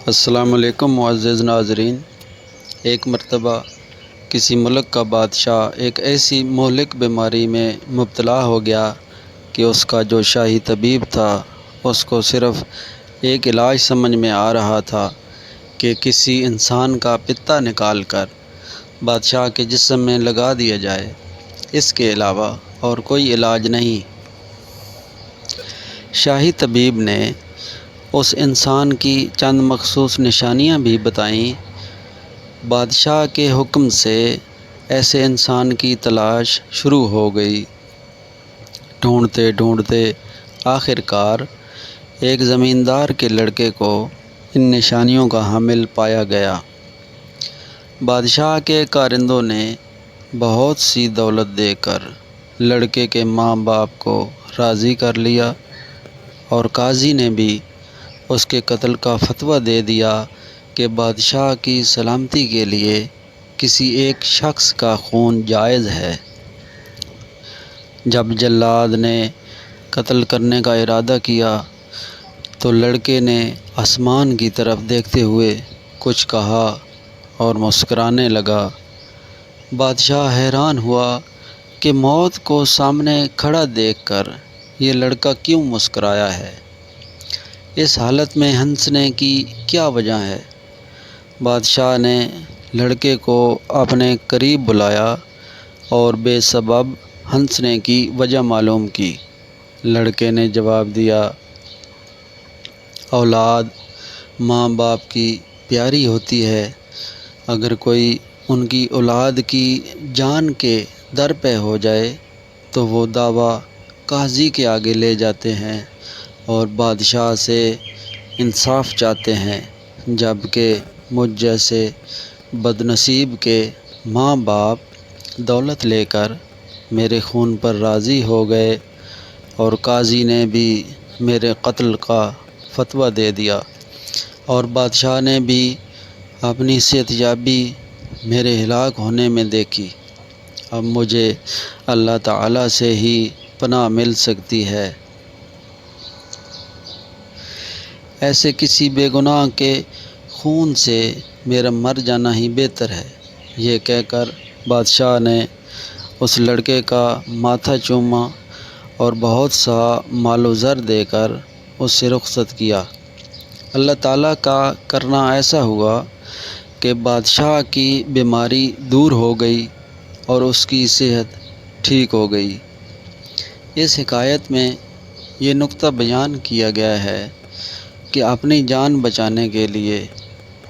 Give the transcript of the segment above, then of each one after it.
السلام علیکم معزز ناظرین۔ ایک مرتبہ کسی ملک کا بادشاہ ایک ایسی مہلک بیماری میں مبتلا ہو گیا کہ اس کا جو شاہی طبیب تھا اس کو صرف ایک علاج سمجھ میں آ رہا تھا کہ کسی انسان کا پتا نکال کر بادشاہ کے جسم میں لگا دیا جائے، اس کے علاوہ اور کوئی علاج نہیں۔ شاہی طبیب نے اس انسان کی چند مخصوص نشانیاں بھی بتائیں۔ بادشاہ کے حکم سے ایسے انسان کی تلاش شروع ہو گئی۔ ڈھونڈتے ڈھونڈتے آخر کار ایک زمیندار کے لڑکے کو ان نشانیوں کا حامل پایا گیا۔ بادشاہ کے کارندوں نے بہت سی دولت دے کر لڑکے کے ماں باپ کو راضی کر لیا، اور قاضی نے بھی اس کے قتل کا فتویٰ دے دیا کہ بادشاہ کی سلامتی کے لیے کسی ایک شخص کا خون جائز ہے۔ جب جلاد نے قتل کرنے کا ارادہ کیا تو لڑکے نے آسمان کی طرف دیکھتے ہوئے کچھ کہا اور مسکرانے لگا۔ بادشاہ حیران ہوا کہ موت کو سامنے کھڑا دیکھ کر یہ لڑکا کیوں مسکرایا ہے، اس حالت میں ہنسنے کی کیا وجہ ہے۔ بادشاہ نے لڑکے کو اپنے قریب بلایا اور بے سبب ہنسنے کی وجہ معلوم کی۔ لڑکے نے جواب دیا، اولاد ماں باپ کی پیاری ہوتی ہے۔ اگر کوئی ان کی اولاد کی جان کے در پہ ہو جائے تو وہ دعویٰ قاضی کے آگے لے جاتے ہیں اور بادشاہ سے انصاف چاہتے ہیں، جبکہ مجھ جیسے بد نصیب کے ماں باپ دولت لے کر میرے خون پر راضی ہو گئے اور قاضی نے بھی میرے قتل کا فتویٰ دے دیا، اور بادشاہ نے بھی اپنی صحت یابی میرے ہلاک ہونے میں دیکھی۔ اب مجھے اللہ تعالیٰ سے ہی پناہ مل سکتی ہے۔ ایسے کسی بے گناہ کے خون سے میرا مر جانا ہی بہتر ہے۔ یہ کہہ کر بادشاہ نے اس لڑکے کا ماتھا چوما اور بہت سا مال و زر دے کر اس سے رخصت کیا۔ اللہ تعالیٰ کا کرنا ایسا ہوا کہ بادشاہ کی بیماری دور ہو گئی اور اس کی صحت ٹھیک ہو گئی۔ اس حکایت میں یہ نکتہ بیان کیا گیا ہے کہ اپنی جان بچانے کے لیے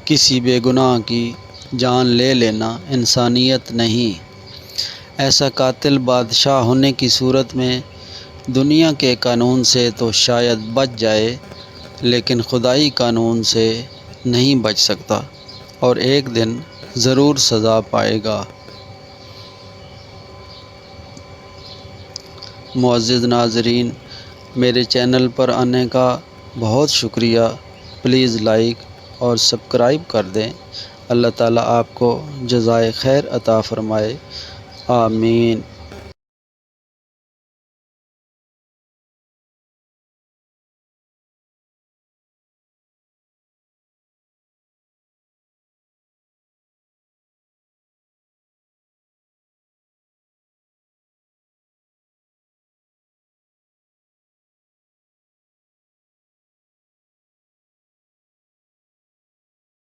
کسی بے گناہ کی جان لے لینا انسانیت نہیں۔ ایسا قاتل بادشاہ ہونے کی صورت میں دنیا کے قانون سے تو شاید بچ جائے، لیکن خدائی قانون سے نہیں بچ سکتا اور ایک دن ضرور سزا پائے گا۔ معزز ناظرین، میرے چینل پر آنے کا بہت شکریہ۔ پلیز لائک اور سبسکرائب کر دیں۔ اللہ تعالیٰ آپ کو جزائے خیر عطا فرمائے، آمین۔